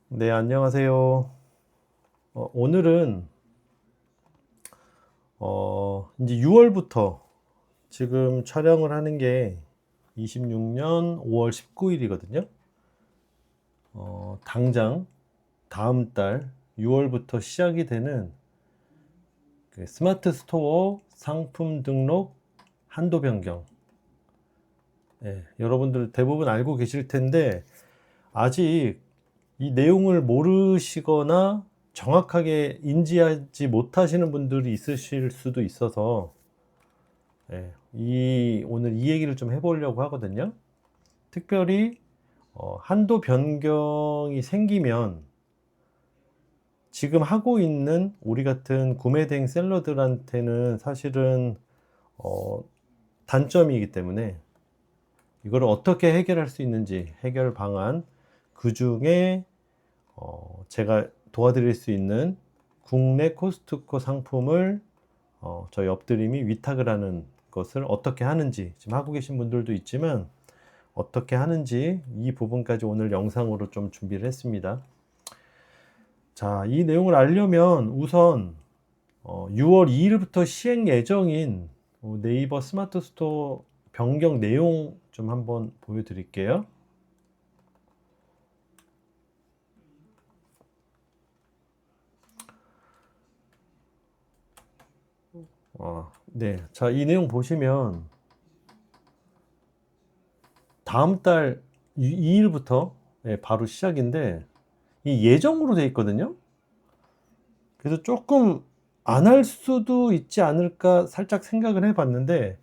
네, 안녕하세요. 오늘은 이제 6월부터 지금 촬영을 하는 게 26년 5월 19일이거든요. 당장 다음 달 6월부터 시작이 되는 그 스마트 스토어 상품 등록 한도 변경. 예, 여러분들 대부분 알고 계실 텐데 아직 이 내용을 모르시거나 정확하게 인지하지 못하시는 분들이 있으실 수도 있어서 예, 오늘 이 얘기를 좀 해보려고 하거든요. 특별히 한도 변경이 생기면 지금 하고 있는 우리 같은 구매 대행 셀러들한테는 사실은 어, 단점이기 때문에 이걸 어떻게 해결할 수 있는지 해결 방안, 그 중에 제가 도와드릴 수 있는 국내 코스트코 상품을 저희 업드림이 위탁을 하는 것을 어떻게 하는지 지금 하고 계신 분들도 있지만 어떻게 하는지 이 부분까지 오늘 영상으로 좀 준비를 했습니다. 자, 이 내용을 알려면 우선 6월 2일부터 시행 예정인 네이버 스마트 스토어 변경 내용 좀 한번 보여드릴게요. 네. 자, 이 내용 보시면 다음 달 2일부터 바로 시작인데 이 예정으로 돼 있거든요. 그래서 조금 안 할 수도 있지 않을까 살짝 생각을 해봤는데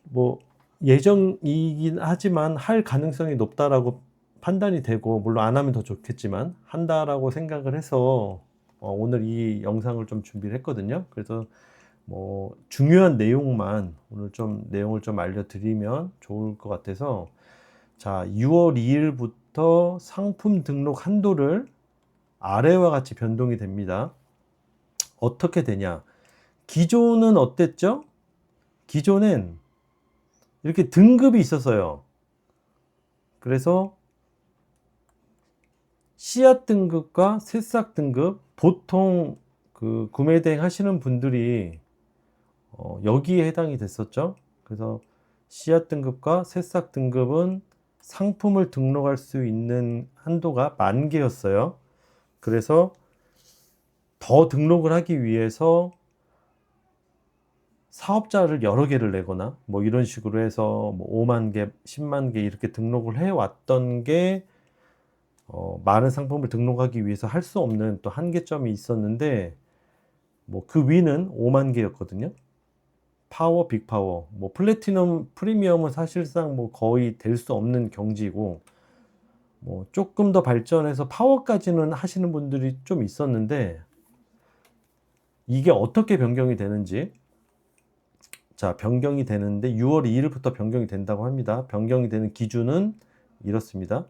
뭐 예정이긴 하지만 할 가능성이 높다라고 판단이 되고 물론 안 하면 더 좋겠지만 한다라고 생각을 해서 오늘 이 영상을 좀 준비를 했거든요. 그래서 뭐 중요한 내용만 오늘 좀 내용을 좀 알려드리면 좋을 것 같아서 자, 6월 2일부터 상품 등록 한도를 아래와 같이 변동이 됩니다. 어떻게 되냐? 기존은 어땠죠? 기존엔 이렇게 등급이 있었어요. 그래서 씨앗 등급과 새싹 등급, 보통 그 구매 대행 하시는 분들이 여기에 해당이 됐었죠. 그래서 씨앗 등급과 새싹 등급은 상품을 등록할 수 있는 한도가 10,000개였어요. 그래서 더 등록을 하기 위해서 사업자를 여러 개를 내거나 뭐 이런 식으로 해서 뭐 5만 개, 10만 개 이렇게 등록을 해 왔던 게 많은 상품을 등록하기 위해서 할 수 없는 또 한계점이 있었는데 뭐 그 위는 5만 개였거든요. 파워, 빅파워, 뭐 플래티넘, 프리미엄은 사실상 뭐 거의 될 수 없는 경지고 뭐 조금 더 발전해서 파워까지는 하시는 분들이 좀 있었는데 이게 어떻게 변경이 되는지 자, 변경이 되는데 6월 2일부터 변경이 된다고 합니다. 변경이 되는 기준은 이렇습니다.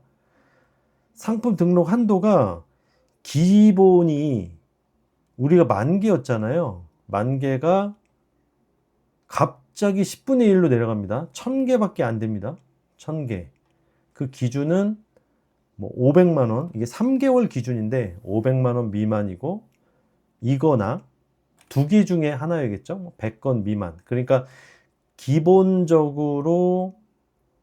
상품 등록 한도가 기본이 우리가 10,000개였잖아요. 10,000개가 갑자기 10분의 1로 내려갑니다. 1,000개밖에 안 됩니다. 1,000개. 그 기준은 뭐 500만 원, 이게 3개월 기준인데 500만 원 미만이고 이거나 두 개 중에 하나이겠죠. 100건 미만. 그러니까 기본적으로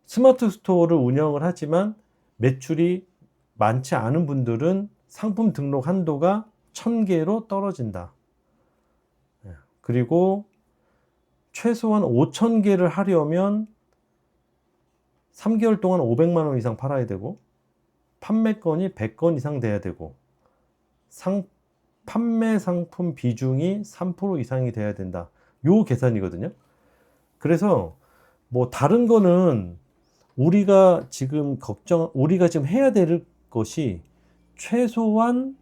스마트 스토어를 운영을 하지만 매출이 많지 않은 분들은 상품 등록 한도가 1,000개로 떨어진다. 그리고 최소한 5,000개를 하려면 3개월 동안 500만 원 이상 팔아야 되고 판매건이 100건 이상 돼야 되고 판매 상품 비중이 3% 이상이 돼야 된다. 요 계산이거든요. 그래서 뭐 다른 거는 우리가 지금 해야 될 것이 최소한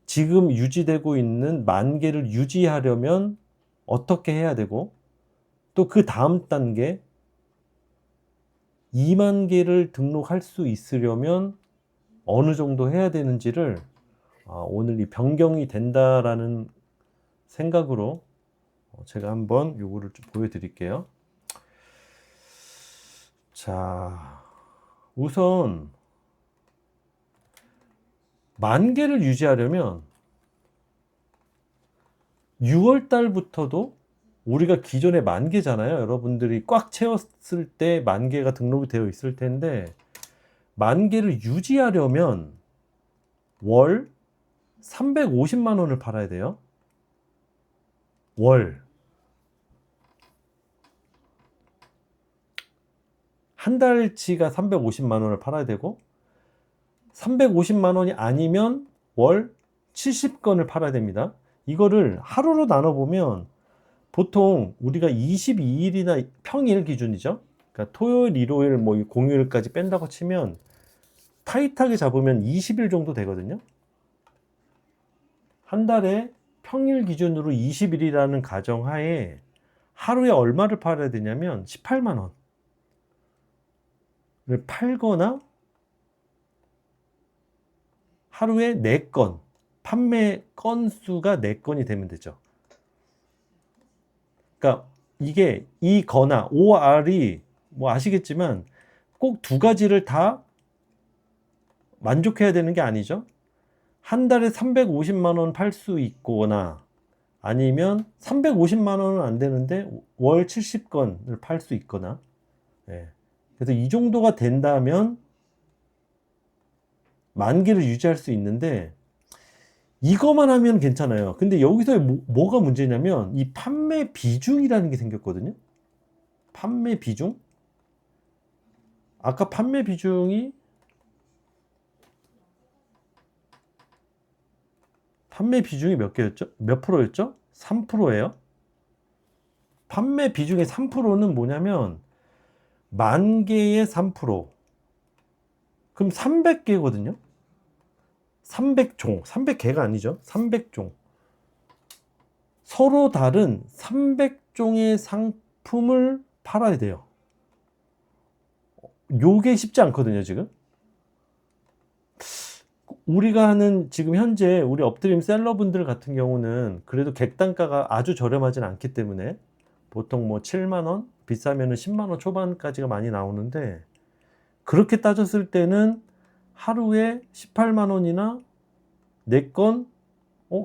지금 유지되고 있는 10,000개를 유지하려면 어떻게 해야 되고 또 그 다음 단계 20,000개를 등록할 수 있으려면 어느 정도 해야 되는지를 오늘 이 변경이 된다라는 생각으로 제가 한번 요거를 좀 보여드릴게요. 자, 우선 만 개를 유지하려면 6월 달부터도 우리가 기존에 만 개잖아요. 여러분들이 꽉 채웠을 때 만 개가 등록이 되어 있을 텐데 만 개를 유지하려면 월 350만 원을 팔아야 돼요. 월. 한 달치가 350만 원을 팔아야 되고 350만 원이 아니면 월 70건을 팔아야 됩니다. 이거를 하루로 나눠보면 보통 우리가 22일이나 평일 기준이죠. 그러니까 토요일, 일요일, 뭐 공휴일까지 뺀다고 치면 타이트하게 잡으면 20일 정도 되거든요. 한 달에 평일 기준으로 20일이라는 가정하에 하루에 얼마를 팔아야 되냐면 18만 원을 팔거나 하루에 4건, 판매 건수가 4건이 되면 되죠. 그러니까 이게 이 거나 OR이 뭐 아시겠지만 꼭 두 가지를 다 만족해야 되는 게 아니죠. 한 달에 350만 원 팔 수 있거나 아니면 350만 원은 안 되는데 월 70건을 팔 수 있거나. 예. 그래서 이 정도가 된다면 만 개를 유지할 수 있는데 이거만 하면 괜찮아요. 근데 여기서 뭐가 문제냐면 이 판매 비중이라는 게 생겼거든요. 판매 비중? 아까 판매 비중이 몇 개였죠? 몇 프로였죠? 3%예요. 판매 비중의 3%는 뭐냐면 만 개의 3%. 그럼 300개거든요. 300종, 300개가 아니죠. 300종. 서로 다른 300종의 상품을 팔아야 돼요. 요게 쉽지 않거든요, 지금. 우리가 하는 지금 현재 우리 업드림 셀러분들 같은 경우는 그래도 객단가가 아주 저렴하진 않기 때문에 보통 뭐 7만 원, 비싸면은 10만 원 초반까지가 많이 나오는데 그렇게 따졌을 때는 하루에 18만 원이나 4건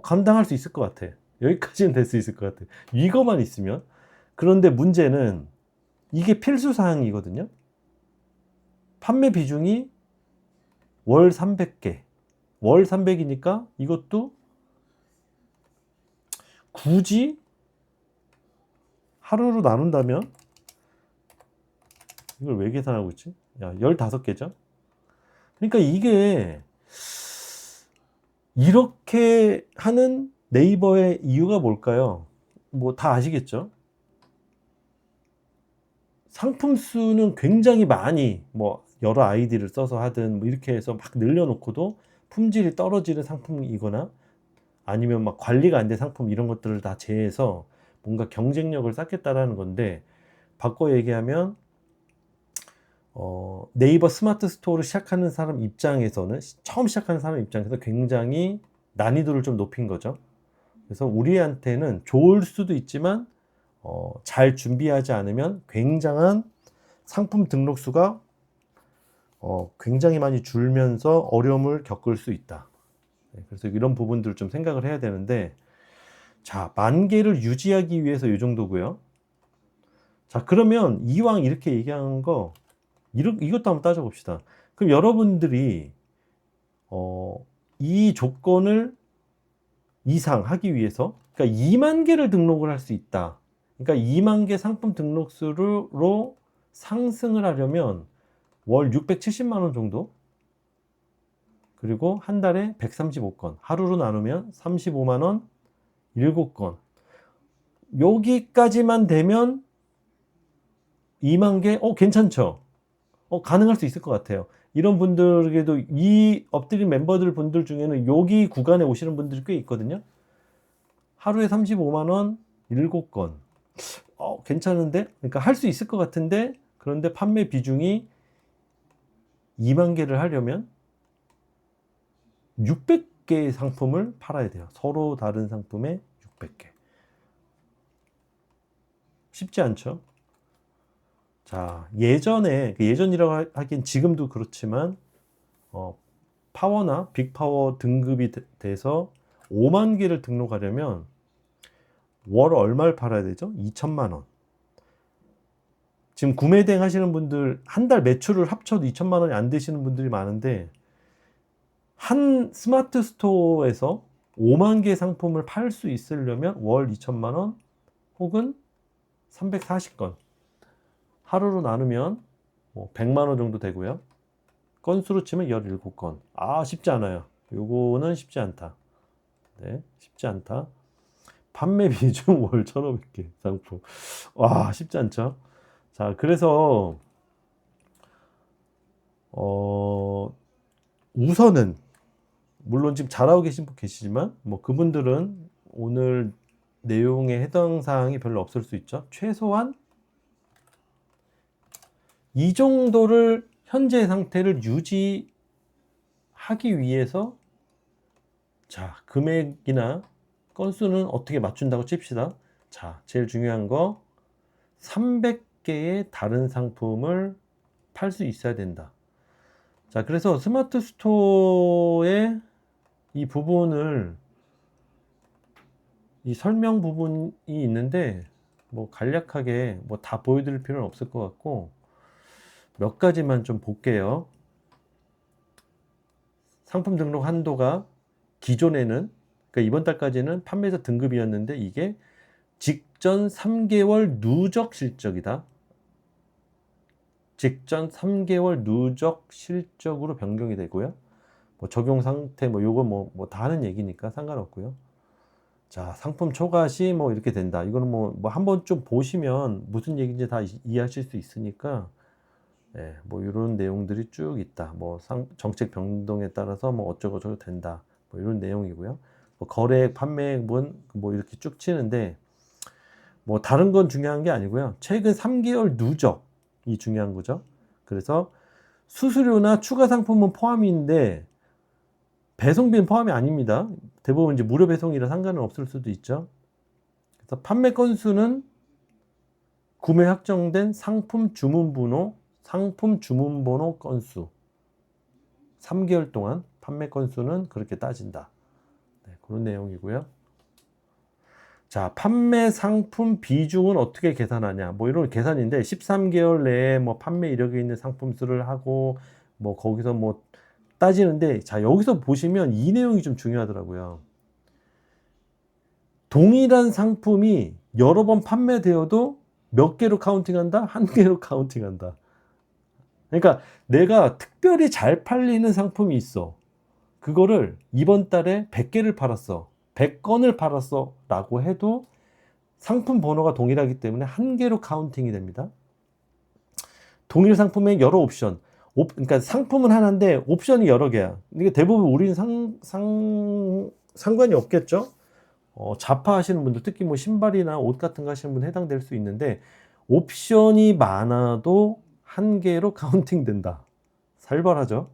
감당할 수 있을 것 같아. 여기까지는 될 수 있을 것 같아. 이거만 있으면. 그런데 문제는 이게 필수 사항이거든요. 판매 비중이 월 300개. 월 300이니까 이것도 굳이 하루로 나눈다면 이걸 왜 계산하고 있지? 야, 15개죠? 그러니까 이게 이렇게 하는 네이버의 이유가 뭘까요? 뭐 다 아시겠죠? 상품 수는 굉장히 많이 뭐 여러 아이디를 써서 하든 뭐 이렇게 해서 막 늘려놓고도 품질이 떨어지는 상품이거나 아니면 막 관리가 안 된 상품 이런 것들을 다 제해서 뭔가 경쟁력을 쌓겠다라는 건데 바꿔 얘기하면 네이버 스마트 스토어를 시작하는 사람 입장에서는 처음 시작하는 사람 입장에서 굉장히 난이도를 좀 높인 거죠. 그래서 우리한테는 좋을 수도 있지만 잘 준비하지 않으면 굉장한 상품 등록 수가 굉장히 많이 줄면서 어려움을 겪을 수 있다. 그래서 이런 부분들을 좀 생각을 해야 되는데 자, 만 개를 유지하기 위해서 이 정도고요. 자, 그러면 이왕 이렇게 얘기한 거 이것도 한번 따져봅시다. 그럼 여러분들이 이 조건을 이상하기 위해서 그러니까 2만 개를 등록을 할 수 있다. 그러니까 2만 개 상품 등록수로 상승을 하려면 월 670만 원 정도 그리고 한 달에 135건 하루로 나누면 35만 원 7건 여기까지만 되면 2만 개 괜찮죠? 가능할 수 있을 것 같아요. 이런 분들에게도 이 업드림 멤버들 분들 중에는 여기 구간에 오시는 분들이 꽤 있거든요. 하루에 35만 원 7건 괜찮은데? 그러니까 할 수 있을 것 같은데 그런데 판매 비중이 2만 개를 하려면 600개의 상품을 팔아야 돼요. 서로 다른 상품에 600개. 쉽지 않죠? 자, 예전이라고 하긴 지금도 그렇지만 파워나 빅파워 등급이 돼서 5만 개를 등록하려면 월 얼마를 팔아야 되죠? 2천만 원. 지금 구매 대행 하시는 분들 한 달 매출을 합쳐도 2천만 원이 안 되시는 분들이 많은데, 한 스마트 스토어에서 5만 개 상품을 팔 수 있으려면 월 2천만 원 혹은 340건 하루로 나누면 뭐 100만 원 정도 되고요. 건수로 치면 17건. 쉽지 않아요. 요거는 쉽지 않다. 네, 쉽지 않다. 판매 비중 월 1,500개 상품. 쉽지 않죠. 자, 그래서 우선은 물론 지금 잘하고 계신 분 계시지만 뭐 그분들은 오늘 내용에 해당 사항이 별로 없을 수 있죠. 최소한 이 정도를 현재 상태를 유지하기 위해서, 자, 금액이나 건수는 어떻게 맞춘다고 칩시다. 자, 제일 중요한 거 300개의 다른 상품을 팔 수 있어야 된다. 자, 그래서 스마트 스토어의 이 부분을, 이 설명 부분이 있는데 뭐 간략하게 뭐 다 보여드릴 필요는 없을 것 같고 몇 가지만 좀 볼게요. 상품 등록 한도가 기존에는, 그러니까 이번 달까지는 판매자 등급이었는데 이게 직전 3개월 누적 실적이다. 직전 3개월 누적 실적으로 변경이 되고요. 뭐 적용 상태 뭐 요거 뭐 다 하는 얘기니까 상관없고요. 자, 상품 초과 시 뭐 이렇게 된다. 이거는 뭐 한번 좀 보시면 무슨 얘기인지 다 이해하실 수 있으니까, 뭐 이런 내용들이 쭉 있다. 뭐 정책 변동에 따라서 뭐 어쩌고저쩌고 된다. 뭐 이런 내용이고요. 뭐 거래액, 판매액은 뭐 이렇게 쭉 치는데 뭐 다른 건 중요한 게 아니고요. 최근 3개월 누적이 중요한 거죠. 그래서 수수료나 추가 상품은 포함인데 배송비는 포함이 아닙니다. 대부분 이제 무료 배송이라 상관은 없을 수도 있죠. 그래서 판매 건수는 구매 확정된 상품 주문 번호 건수 3개월 동안 판매 건수는 그렇게 따진다. 네, 그런 내용이고요. 자, 판매 상품 비중은 어떻게 계산하냐? 뭐 이런 계산인데 13개월 내에 뭐 판매 이력에 있는 상품 수를 하고 뭐 거기서 뭐 따지는데, 자, 여기서 보시면 이 내용이 좀 중요하더라고요. 동일한 상품이 여러 번 판매되어도 몇 개로 카운팅한다? 한 개로 카운팅한다. 그러니까 내가 특별히 잘 팔리는 상품이 있어. 그거를 이번 달에 100개를 팔았어. 100건을 팔았어. 라고 해도 상품 번호가 동일하기 때문에 한 개로 카운팅이 됩니다. 동일 상품의 여러 옵션. 그러니까 상품은 하나인데 옵션이 여러 개야. 이게 대부분 우리는 상관이 없겠죠? 자파 하시는 분들, 특히 뭐 신발이나 옷 같은 거 하시는 분 해당될 수 있는데, 옵션이 많아도 한 개로 카운팅 된다. 살벌하죠?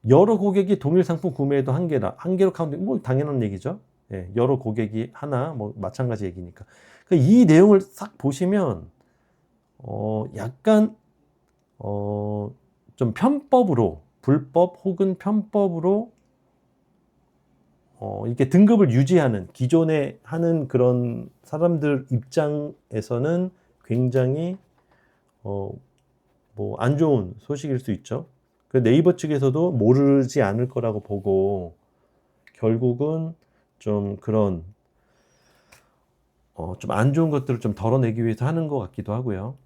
여러 고객이 동일 상품 구매해도 한 개로 카운팅, 뭐 당연한 얘기죠. 여러 고객이 하나, 뭐 마찬가지 얘기니까. 그러니까 이 내용을 싹 보시면, 약간, 좀 편법으로, 불법 혹은 편법으로, 이렇게 등급을 유지하는, 기존에 하는 그런 사람들 입장에서는 굉장히, 뭐, 안 좋은 소식일 수 있죠. 그 네이버 측에서도 모르지 않을 거라고 보고, 결국은 좀 그런, 좀 안 좋은 것들을 좀 덜어내기 위해서 하는 것 같기도 하고요.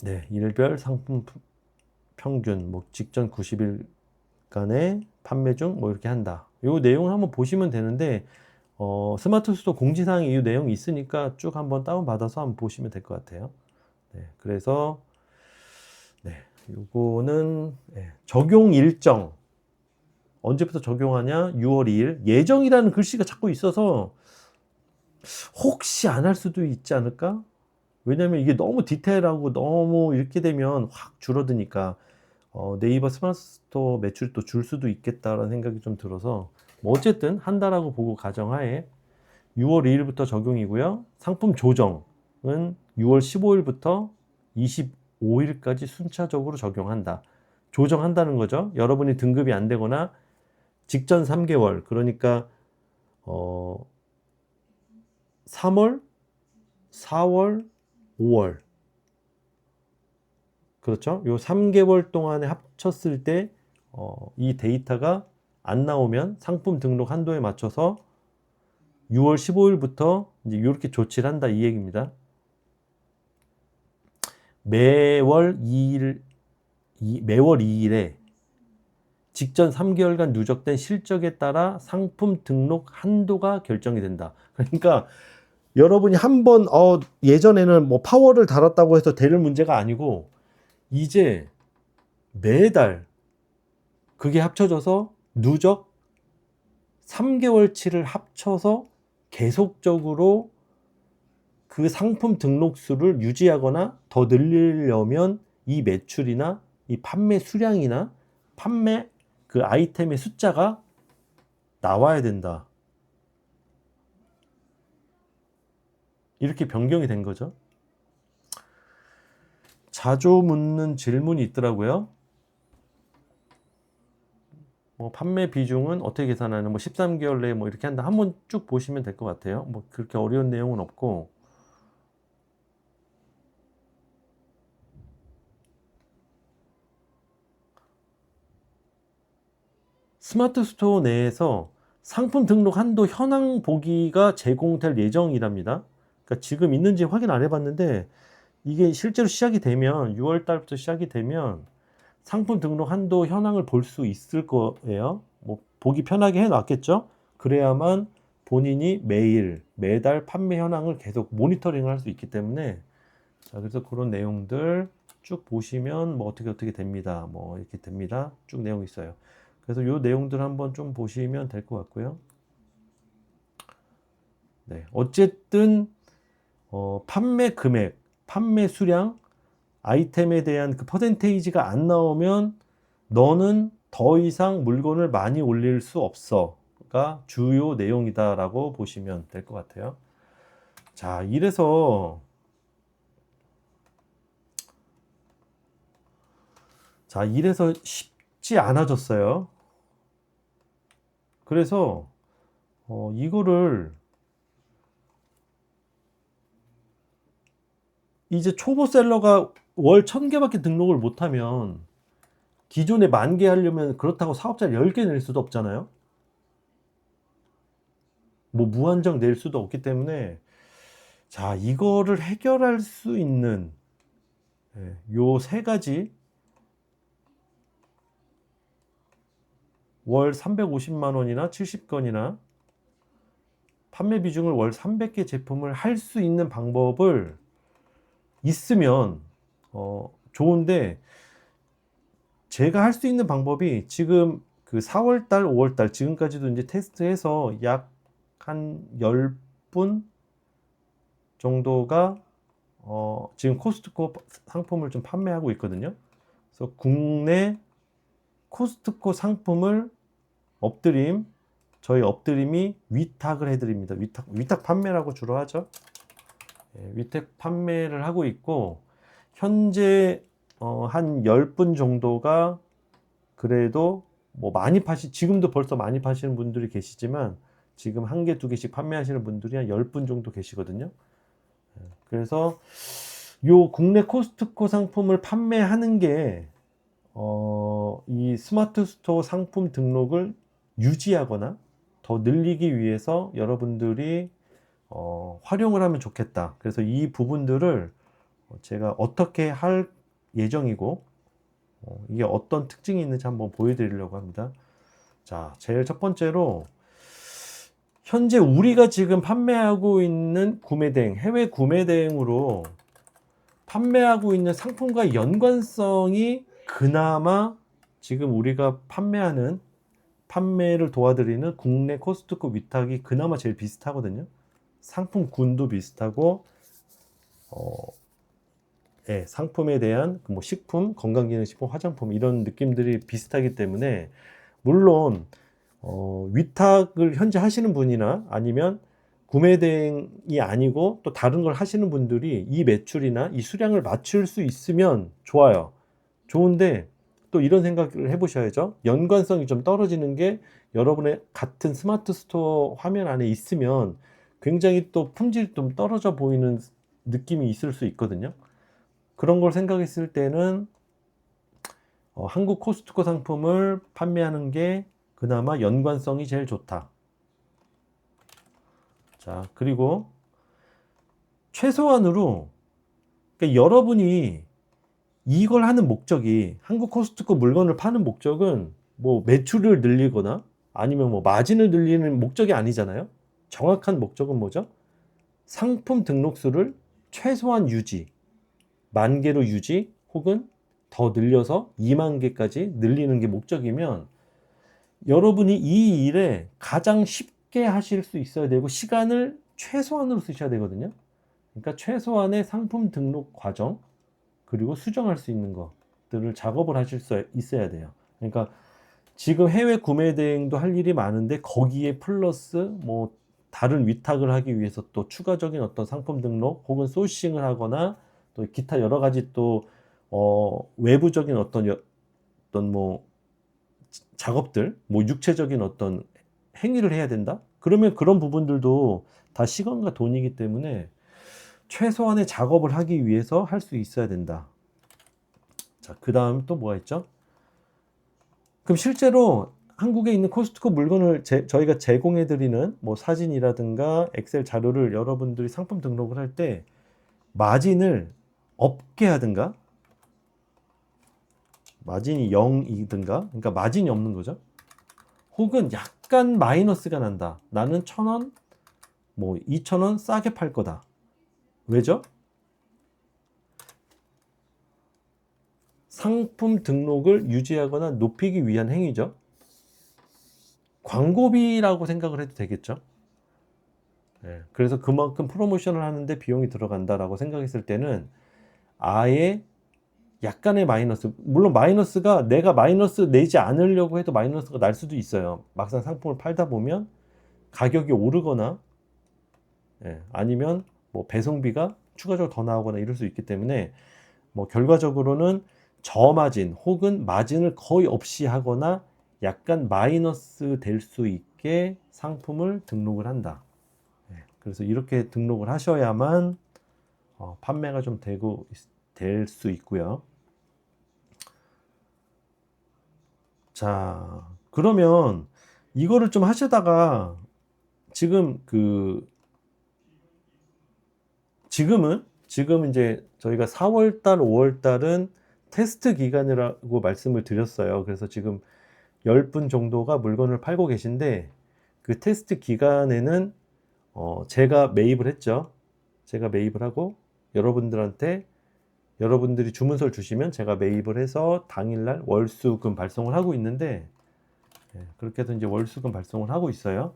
네, 일별 상품 평균, 뭐, 직전 90일간의 판매 중 뭐 이렇게 한다. 이 내용을 한번 보시면 되는데, 스마트 스토어 공지사항에 이 내용이 있으니까 쭉 한번 다운받아서 한번 보시면 될 것 같아요. 네, 그래서, 네, 요거는, 적용 일정. 언제부터 적용하냐? 6월 2일. 예정이라는 글씨가 자꾸 있어서 혹시 안 할 수도 있지 않을까? 왜냐면 이게 너무 디테일하고 너무 이렇게 되면 확 줄어드니까 네이버 스마트 스토어 매출이 또 줄 수도 있겠다라는 생각이 좀 들어서, 뭐 어쨌든 한 달하고 보고 가정하에 6월 2일부터 적용이고요. 상품 조정은 6월 15일부터 25일까지 순차적으로 적용한다. 조정한다는 거죠. 여러분이 등급이 안 되거나 직전 3개월, 그러니까 3월, 4월, 5월, 그렇죠? 요 3개월 동안에 합쳤을 때 이 데이터가 안 나오면 상품 등록 한도에 맞춰서 6월 15일부터 이제 이렇게 조치를 한다, 이 얘기입니다. 매월 2일에 직전 3개월간 누적된 실적에 따라 상품 등록 한도가 결정이 된다. 그러니까 여러분이 한번 예전에는 뭐 파워를 달았다고 해서 될 문제가 아니고 이제 매달 그게 합쳐져서 누적 3개월치를 합쳐서 계속적으로 그 상품 등록 수를 유지하거나 더 늘리려면 이 매출이나 이 판매 수량이나 판매 그 아이템의 숫자가 나와야 된다. 이렇게 변경이 된 거죠. 자주 묻는 질문이 있더라고요. 뭐 판매 비중은 어떻게 계산하는, 뭐 13개월 내에 뭐 이렇게 한다. 한번 쭉 보시면 될 것 같아요. 뭐 그렇게 어려운 내용은 없고. 스마트 스토어 내에서 상품 등록 한도 현황 보기가 제공될 예정이랍니다. 그러니까 지금 있는지 확인 안 해봤는데 이게 실제로 시작이 되면 6월 달부터 시작이 되면 상품 등록 한도 현황을 볼 수 있을 거예요. 뭐 보기 편하게 해놨겠죠. 그래야만 본인이 매달 판매 현황을 계속 모니터링을 할 수 있기 때문에, 자, 그래서 그런 내용들 쭉 보시면 뭐 어떻게 됩니다. 뭐 이렇게 됩니다. 쭉 내용 있어요. 그래서 이 내용들 한번 좀 보시면 될 것 같고요. 네, 어쨌든 판매 금액, 판매 수량, 아이템에 대한 그 퍼센테이지가 안 나오면 너는 더 이상 물건을 많이 올릴 수 없어가 주요 내용이다라고 보시면 될 것 같아요. 자, 이래서 쉽지 않아졌어요. 그래서 이거를 이제 초보 셀러가 월 1000개밖에 등록을 못하면 기존에 10,000개 하려면 그렇다고 사업자를 10개 낼 수도 없잖아요. 뭐 무한정 낼 수도 없기 때문에, 자, 이거를 해결할 수 있는 요 세 가지, 월 350만 원이나 70건이나 판매 비중을 월 300개 제품을 할 수 있는 방법을 있으면 좋은데, 제가 할 수 있는 방법이 지금 그 4월달, 5월달 지금까지도 이제 테스트해서 약 한 10분 정도가 지금 코스트코 상품을 좀 판매하고 있거든요. 그래서 국내 코스트코 상품을 저희 엎드림이 위탁을 해드립니다. 위탁 판매라고 주로 하죠. 위탁 판매를 하고 있고, 현재 한 10분 정도가 그래도 뭐 지금도 벌써 많이 파시는 분들이 계시지만 지금 1개, 2개씩 판매하시는 분들이 한 10분 정도 계시거든요. 그래서 요 국내 코스트코 상품을 판매하는 게 이 스마트 스토어 상품 등록을 유지하거나 더 늘리기 위해서 여러분들이 활용을 하면 좋겠다. 그래서 이 부분들을 제가 어떻게 할 예정이고 이게 어떤 특징이 있는지 한번 보여드리려고 합니다. 자, 제일 첫 번째로 현재 우리가 지금 판매하고 있는 구매대행, 해외 구매대행으로 판매하고 있는 상품과 연관성이 그나마 지금 우리가 판매를 도와드리는 국내 코스트코 위탁이 그나마 제일 비슷하거든요. 상품군도 비슷하고 상품에 대한 뭐 식품, 건강기능식품, 화장품 이런 느낌들이 비슷하기 때문에, 물론 위탁을 현재 하시는 분이나 아니면 구매 대행이 아니고 또 다른 걸 하시는 분들이 이 매출이나 이 수량을 맞출 수 있으면 좋아요. 좋은데 또 이런 생각을 해보셔야죠. 연관성이 좀 떨어지는 게 여러분의 같은 스마트 스토어 화면 안에 있으면 굉장히 또 품질이 좀 떨어져 보이는 느낌이 있을 수 있거든요. 그런 걸 생각했을 때는 한국 코스트코 상품을 판매하는 게 그나마 연관성이 제일 좋다. 자, 그리고 최소한으로 그러니까 여러분이 이걸 하는 목적이 한국 코스트코 물건을 파는 목적은 뭐 매출을 늘리거나 아니면 뭐 마진을 늘리는 목적이 아니잖아요. 정확한 목적은 뭐죠? 상품 등록수를 최소한 유지, 10,000개로 유지 혹은 더 늘려서 20,000개까지 늘리는 게 목적이면 여러분이 이 일에 가장 쉽게 하실 수 있어야 되고 시간을 최소한으로 쓰셔야 되거든요. 그러니까 최소한의 상품 등록 과정 그리고 수정할 수 있는 것들을 작업을 하실 수 있어야 돼요. 그러니까 지금 해외 구매 대행도 할 일이 많은데 거기에 플러스 뭐 다른 위탁을 하기 위해서 또 추가적인 어떤 상품 등록 혹은 소싱을 하거나 또 기타 여러 가지 또 외부적인 어떤 뭐 작업들, 뭐 육체적인 어떤 행위를 해야 된다? 그러면 그런 부분들도 다 시간과 돈이기 때문에 최소한의 작업을 하기 위해서 할 수 있어야 된다. 자, 그 다음 또 뭐가 있죠? 그럼 실제로 한국에 있는 코스트코 물건을 저희가 제공해 드리는 뭐 사진이라든가 엑셀 자료를 여러분들이 상품 등록을 할 때 마진을 없게 하든가 마진이 0이든가 그러니까 마진이 없는 거죠. 혹은 약간 마이너스가 난다. 나는 1,000원, 뭐 2,000원 싸게 팔 거다. 왜죠? 상품 등록을 유지하거나 높이기 위한 행위죠. 광고비라고 생각을 해도 되겠죠. 그래서 그만큼 프로모션을 하는데 비용이 들어간다라고 생각했을 때는 아예 약간의 마이너스, 물론 마이너스가 내가 마이너스 내지 않으려고 해도 마이너스가 날 수도 있어요. 막상 상품을 팔다 보면 가격이 오르거나 아니면 뭐 배송비가 추가적으로 더 나오거나 이럴 수 있기 때문에 뭐 결과적으로는 저마진 혹은 마진을 거의 없이 하거나 약간 마이너스 될 수 있게 상품을 등록을 한다. 그래서 이렇게 등록을 하셔야만 판매가 좀 될 수 있고요. 자, 그러면 이거를 좀 하시다가 지금 지금 이제 저희가 4월달, 5월달은 테스트 기간이라고 말씀을 드렸어요. 그래서 지금 10분 정도가 물건을 팔고 계신데 그 테스트 기간에는 제가 매입을 했죠. 제가 매입을 하고 여러분들이 주문서를 주시면 제가 매입을 해서 당일날 월수금 발송을 하고 있는데 그렇게 해서 이제 월수금 발송을 하고 있어요.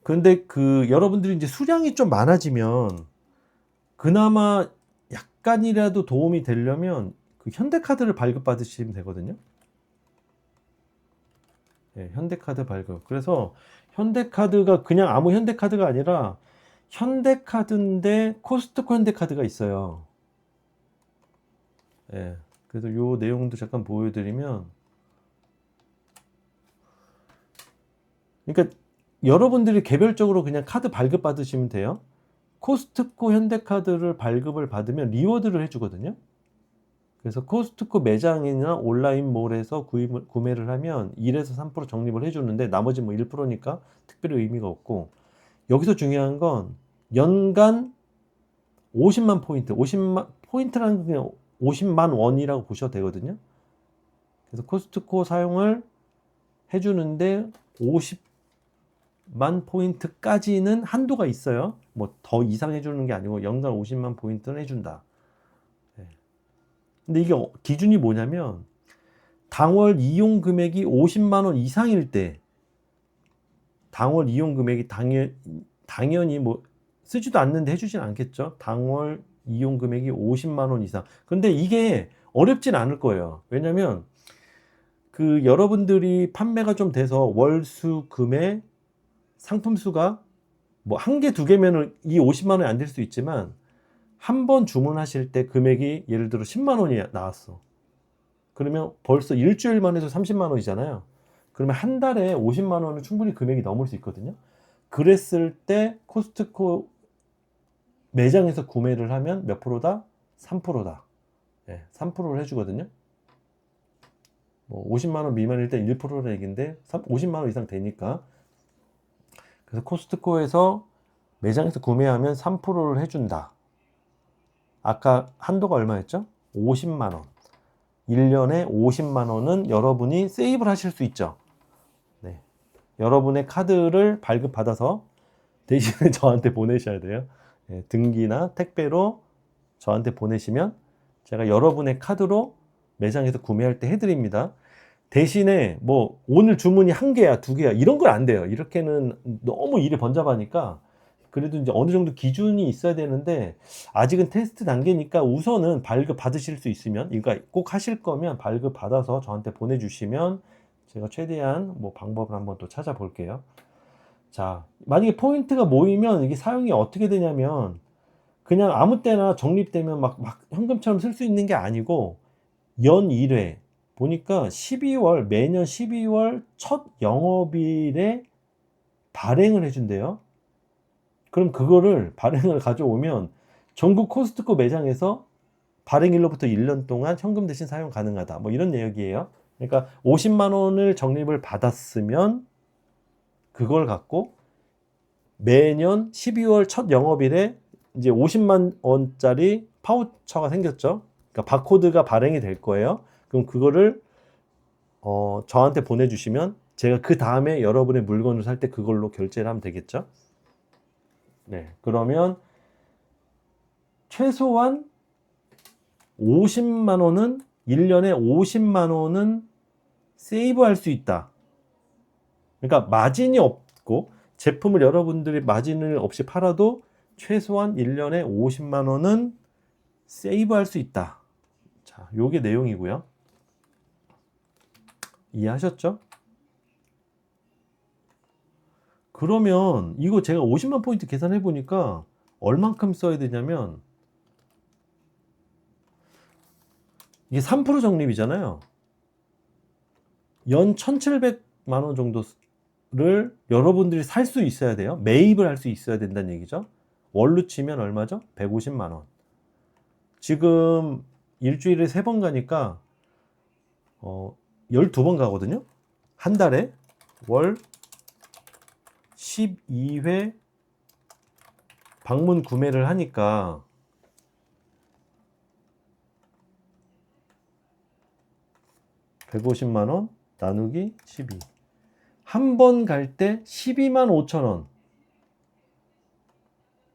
근데 여러분들이 이제 수량이 좀 많아지면 그나마 약간이라도 도움이 되려면 현대카드를 발급받으시면 되거든요. 현대카드 발급. 그래서 현대카드가 그냥 아무 현대카드가 아니라 현대카드인데 코스트코 현대카드가 있어요. 그래서 요 내용도 잠깐 보여드리면, 그러니까 여러분들이 개별적으로 그냥 카드 발급 받으시면 돼요. 코스트코 현대카드를 발급을 받으면 리워드를 해주거든요. 그래서 코스트코 매장이나 온라인몰에서 구매를 하면 1에서 3% 적립을 해주는데 나머지 뭐 1%니까 특별히 의미가 없고, 여기서 중요한 건 연간 50만 포인트, 50만 포인트라는 게 그냥 50만 원이라고 보셔도 되거든요. 그래서 코스트코 사용을 해주는데 50만 포인트까지는 한도가 있어요. 뭐 더 이상 해주는 게 아니고 연간 50만 포인트는 해준다. 근데 이게 기준이 뭐냐면 당월 이용 금액이 50만 원 이상일 때, 당월 이용 금액이 당연히 뭐 쓰지도 않는데 해주진 않겠죠. 당월 이용 금액이 50만 원 이상. 근데 이게 어렵진 않을 거예요. 왜냐면 여러분들이 판매가 좀 돼서 월수 금의 상품 수가 뭐 한 개, 두 개면은 이 50만 원이 안 될 수 있지만 한 번 주문하실 때 금액이 예를 들어 10만 원이 나왔어. 그러면 벌써 일주일만 해도 30만 원이잖아요. 그러면 한 달에 50만 원은 충분히 금액이 넘을 수 있거든요. 그랬을 때 코스트코 매장에서 구매를 하면 몇 프로다? 3%다. 예, 3%를 해주거든요. 뭐 50만 원 미만일 때 1%라는 얘기인데 50만 원 이상 되니까. 그래서 코스트코에서 매장에서 구매하면 3%를 해준다. 아까 한도가 얼마였죠? 50만 원. 1년에 50만 원은 여러분이 세이브를 하실 수 있죠. 네. 여러분의 카드를 발급받아서 대신에 저한테 보내셔야 돼요. 네, 등기나 택배로 저한테 보내시면 제가 여러분의 카드로 매장에서 구매할 때 해드립니다. 대신에 뭐 오늘 주문이 1개야 2개야 이런 건 안 돼요. 이렇게는 너무 일이 번잡하니까 그래도 이제 어느 정도 기준이 있어야 되는데 아직은 테스트 단계니까 우선은 발급 받으실 수 있으면, 그러니까 꼭 하실 거면 발급 받아서 저한테 보내주시면 제가 최대한 뭐 방법을 한번 또 찾아볼게요. 자, 만약에 포인트가 모이면 이게 사용이 어떻게 되냐면 그냥 아무 때나 적립되면 막 현금처럼 쓸 수 있는 게 아니고 연 1회 보니까 매년 12월 첫 영업일에 발행을 해준대요. 그럼 그거를 발행을 가져오면 전국 코스트코 매장에서 발행일로부터 1년 동안 현금 대신 사용 가능하다. 뭐 이런 내용이에요. 그러니까 50만 원을 적립을 받았으면 그걸 갖고 매년 12월 첫 영업일에 이제 50만 원짜리 파우처가 생겼죠. 그러니까 바코드가 발행이 될 거예요. 그럼 그거를 저한테 보내주시면 제가 그 다음에 여러분의 물건을 살 때 그걸로 결제를 하면 되겠죠. 네, 그러면 최소한 50만 원은 1년에 50만 원은 세이브할 수 있다. 그러니까 마진이 없고 제품을 여러분들이 마진을 없이 팔아도 최소한 1년에 50만 원은 세이브할 수 있다. 자, 요게 내용이고요. 이해하셨죠? 그러면 이거 제가 50만 포인트 계산해 보니까 얼만큼 써야 되냐면 이게 3% 적립이잖아요. 연 1,700만 원 정도를 여러분들이 살 수 있어야 돼요. 매입을 할 수 있어야 된다는 얘기죠. 월로 치면 얼마죠? 150만 원. 지금 일주일에 3번 가니까 12번 가거든요. 한 달에 월 12회 방문 구매를 하니까 (150만 원) 나누기 12. 한 번 갈 때 12만 5천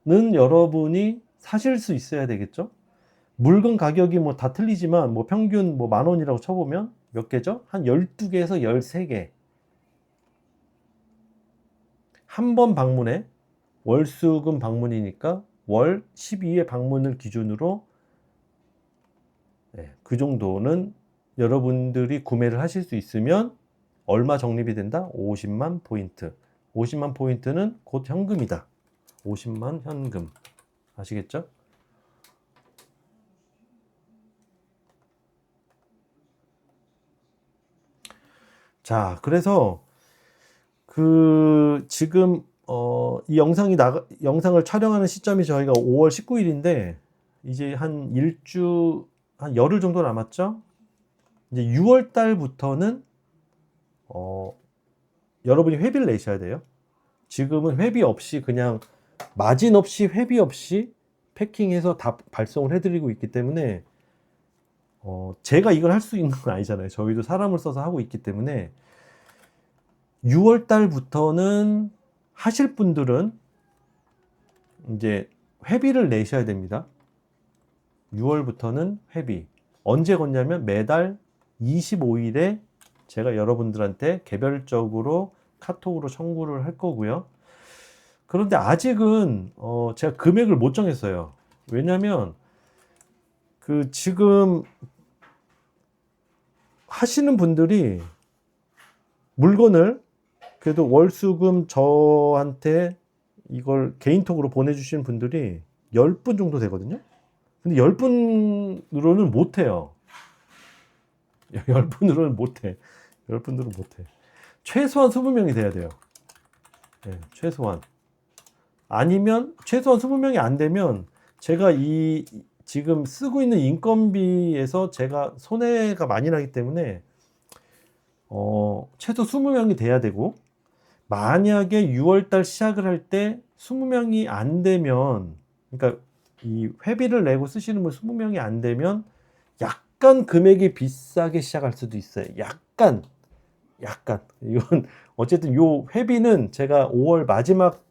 원은 여러분이 사실 수 있어야 되겠죠. 물건 가격이 뭐 다 틀리지만 뭐 평균 뭐 10,000원이라고 쳐보면 몇 개죠? 한 12개에서 13개. 한 번 방문에 월수금 방문이니까 월 12회 방문을 기준으로 그 정도는 여러분들이 구매를 하실 수 있으면 얼마 적립이 된다? 50만 포인트. 50만 포인트는 곧 현금이다. 50만 현금. 아시겠죠? 자, 그래서 지금 이 영상을 촬영하는 시점이 저희가 5월 19일인데 이제 한 열흘 정도 남았죠? 이제 6월 달부터는 여러분이 회비를 내셔야 돼요. 지금은 회비 없이 그냥 마진 없이 회비 없이 패킹해서 다 발송을 해드리고 있기 때문에 제가 이걸 할 수 있는 건 아니잖아요. 저희도 사람을 써서 하고 있기 때문에 6월 달부터는 하실 분들은 이제 회비를 내셔야 됩니다. 6월부터는 회비. 언제 걷냐면 매달 25일에 제가 여러분들한테 개별적으로 카톡으로 청구를 할 거고요. 그런데 아직은 제가 금액을 못 정했어요. 왜냐면 지금 하시는 분들이 물건을 그래도 월수금 저한테 이걸 개인톡으로 보내주시는 분들이 10분 정도 되거든요. 근데 10분으로는 못해요. 10분으로는 못해. 10분으로는 못해. 최소한 20명이 돼야 돼요. 네, 최소한. 아니면 최소한 20명이 안 되면 제가 이 지금 쓰고 있는 인건비에서 제가 손해가 많이 나기 때문에 최소 20명이 돼야 되고, 만약에 6월달 시작을 할 때 20명이 안 되면, 그러니까 이 회비를 내고 쓰시는 분 20명이 안 되면 약간 금액이 비싸게 시작할 수도 있어요. 약간. 이건 어쨌든 요 회비는 제가 5월 마지막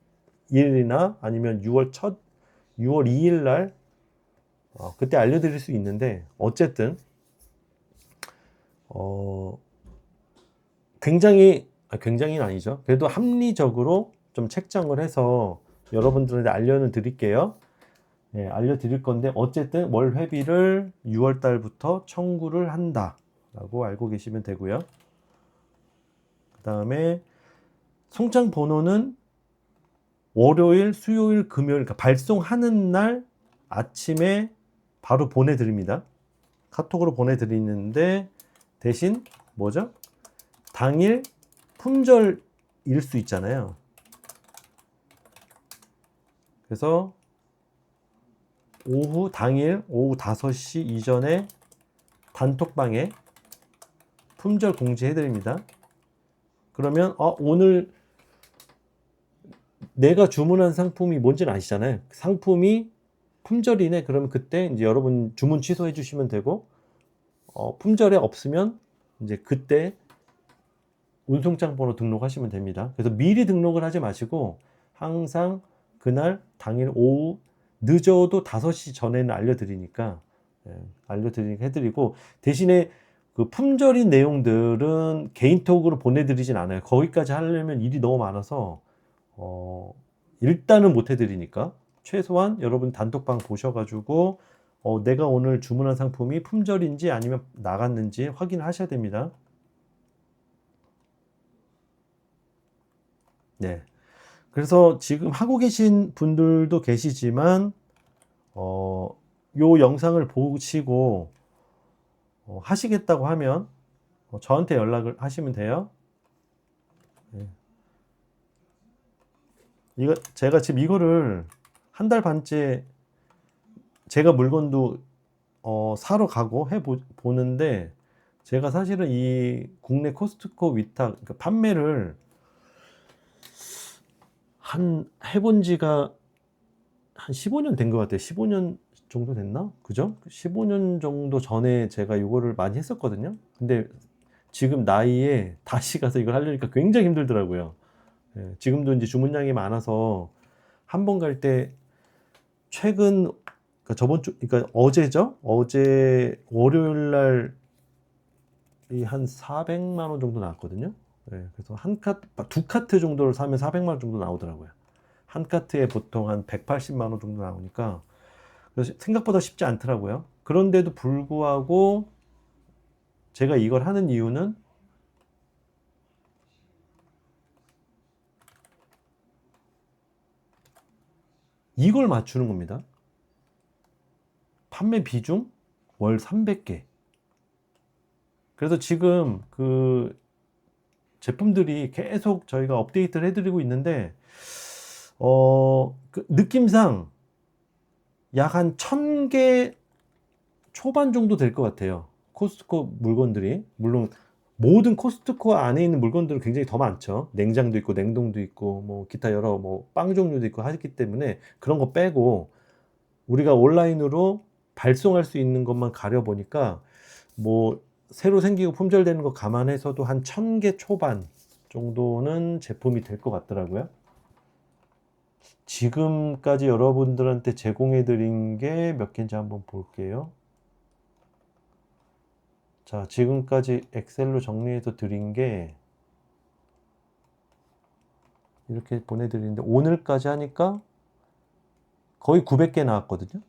일이나 아니면 6월 2일 날 그때 알려드릴 수 있는데, 어쨌든 굉장히는 아니죠. 그래도 합리적으로 좀 책정을 해서 여러분들한테 알려는 드릴게요. 네, 알려드릴 건데, 어쨌든 월 회비를 6월 달부터 청구를 한다 라고 알고 계시면 되고요. 그 다음에 송장 번호는 월요일, 수요일, 금요일, 그러니까 발송하는 날 아침에 바로 보내드립니다. 카톡으로 보내드리는데, 대신 뭐죠? 당일 품절일 수 있잖아요. 그래서 당일 오후 5시 이전에 단톡방에 품절 공지해드립니다. 그러면 오늘 내가 주문한 상품이 뭔지는 아시잖아요. 상품이 품절이네. 그러면 그때 이제 여러분 주문 취소해 주시면 되고, 품절에 없으면 이제 그때 운송장 번호 등록하시면 됩니다. 그래서 미리 등록을 하지 마시고 항상 그날 당일 오후 늦어도 5시 전에는 알려드리니까 해드리고, 대신에 그 품절인 내용들은 개인톡으로 보내드리진 않아요. 거기까지 하려면 일이 너무 많아서 일단은 못 해드리니까 최소한 여러분 단톡방 보셔가지고 내가 오늘 주문한 상품이 품절인지 아니면 나갔는지 확인하셔야 됩니다. 네. 그래서 지금 하고 계신 분들도 계시지만 요 영상을 보시고 하시겠다고 하면 저한테 연락을 하시면 돼요. 네. 제가 지금 이거를 한 달 반째 제가 물건도 사러 가고 보는데, 제가 사실은 이 국내 코스트코 위탁 그러니까 판매를 해본 지가 한 15년 된 것 같아요. 15년 정도 됐나? 그죠? 15년 정도 전에 제가 이거를 많이 했었거든요. 근데 지금 나이에 다시 가서 이걸 하려니까 굉장히 힘들더라고요. 예, 지금도 이제 주문량이 많아서 한 번 갈 때 최근, 그러니까 그러니까 어제죠? 어제 월요일 날 한 400만 원 정도 나왔거든요. 예, 그래서 두 카트 정도를 사면 400만 원 정도 나오더라고요. 한 카트에 보통 한 180만 원 정도 나오니까, 그래서 생각보다 쉽지 않더라고요. 그런데도 불구하고 제가 이걸 하는 이유는 이걸 맞추는 겁니다. 판매 비중 월 300개. 그래서 지금 그 제품들이 계속 저희가 업데이트를 해드리고 있는데, 그 느낌상 약 한 1000개 초반 정도 될 것 같아요. 코스트코 물건들이. 물론 모든 코스트코 안에 있는 물건들은 굉장히 더 많죠. 냉장도 있고 냉동도 있고 뭐 기타 여러 뭐 빵 종류도 있고 하기 때문에, 그런 거 빼고 우리가 온라인으로 발송할 수 있는 것만 가려 보니까 뭐 새로 생기고 품절되는 거 감안해서도 한 1000개 초반 정도는 제품이 될 것 같더라고요. 지금까지 여러분들한테 제공해 드린 게 몇 개인지 한번 볼게요. 자, 지금까지 엑셀로 정리해서 드린 게 이렇게 보내드리는데, 오늘까지 하니까 거의 900개 나왔거든요.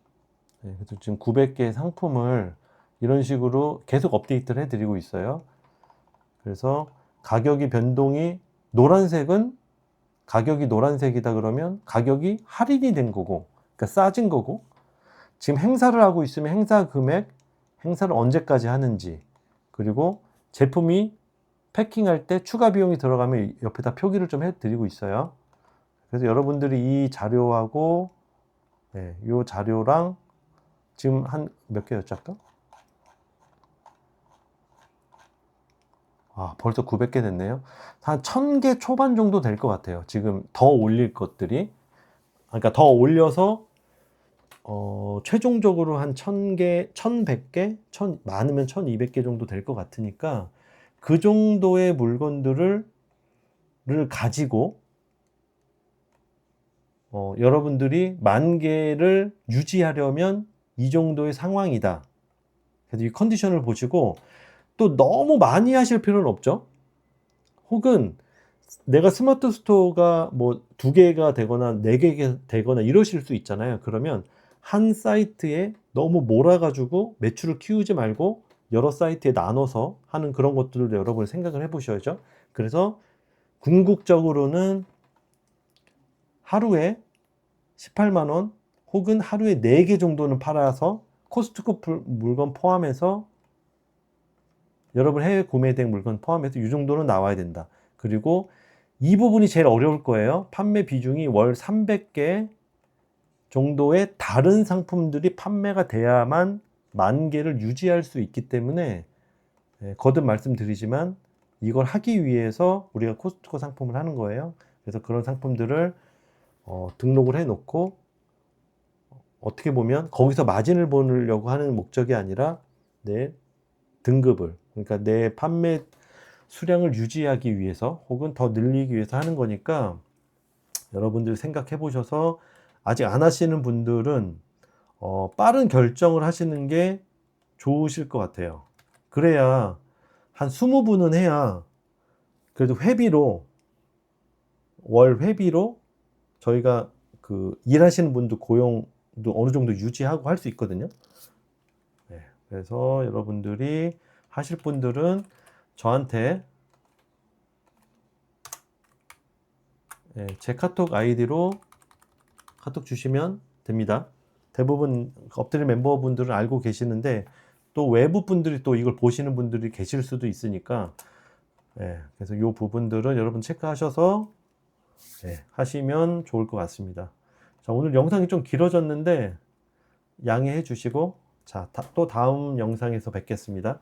네, 그래서 지금 900개 상품을 이런 식으로 계속 업데이트를 해드리고 있어요. 그래서 가격이 변동이, 노란색은 가격이 노란색이다 그러면 가격이 할인이 된 거고, 그러니까 싸진 거고, 지금 행사를 하고 있으면 행사 금액, 행사를 언제까지 하는지, 그리고 제품이 패킹할 때 추가 비용이 들어가면 옆에다 표기를 좀 해드리고 있어요. 그래서 여러분들이 이 자료하고 이 자료랑 지금 한 몇 개였죠 아까? 벌써 900개 됐네요. 한 1000개 초반 정도 될 것 같아요. 지금 더 올릴 것들이. 그러니까 더 올려서 최종적으로 한 1000개, 1100개, 많으면 1200개 정도 될 것 같으니까 그 정도의 물건들을 가지고 여러분들이 10,000개를 유지하려면 이 정도의 상황이다. 그래서 이 컨디션을 보시고 또 너무 많이 하실 필요는 없죠. 혹은 내가 스마트 스토어가 뭐 2개가 되거나 4개가 되거나 이러실 수 있잖아요. 그러면 한 사이트에 너무 몰아가지고 매출을 키우지 말고 여러 사이트에 나눠서 하는 그런 것들을 여러분 생각을 해보셔야죠. 그래서 궁극적으로는 하루에 18만 원 혹은 하루에 4개 정도는 팔아서 코스트코 물건 포함해서 여러분 해외 구매된 물건 포함해서 이 정도는 나와야 된다. 그리고 이 부분이 제일 어려울 거예요. 판매 비중이 월 300개 정도의 다른 상품들이 판매가 돼야만 10,000개를 유지할 수 있기 때문에 거듭 말씀드리지만 이걸 하기 위해서 우리가 코스트코 상품을 하는 거예요. 그래서 그런 상품들을 등록을 해 놓고 어떻게 보면 거기서 마진을 보려고 하는 목적이 아니라 내 등급을, 그러니까 내 판매 수량을 유지하기 위해서 혹은 더 늘리기 위해서 하는 거니까 여러분들 생각해 보셔서 아직 안 하시는 분들은 빠른 결정을 하시는 게 좋으실 것 같아요. 그래야 한 20분은 해야 그래도 회비로, 월 회비로 저희가 그 일하시는 분도 고용도 어느 정도 유지하고 할 수 있거든요. 그래서 여러분들이 하실 분들은 저한테 제 카톡 아이디로 카톡 주시면 됩니다. 대부분 엎드린 멤버분들은 알고 계시는데 또 외부 분들이 또 이걸 보시는 분들이 계실 수도 있으니까 그래서 이 부분들은 여러분 체크하셔서 하시면 좋을 것 같습니다. 자, 오늘 영상이 좀 길어졌는데 양해해 주시고 자, 또 다음 영상에서 뵙겠습니다.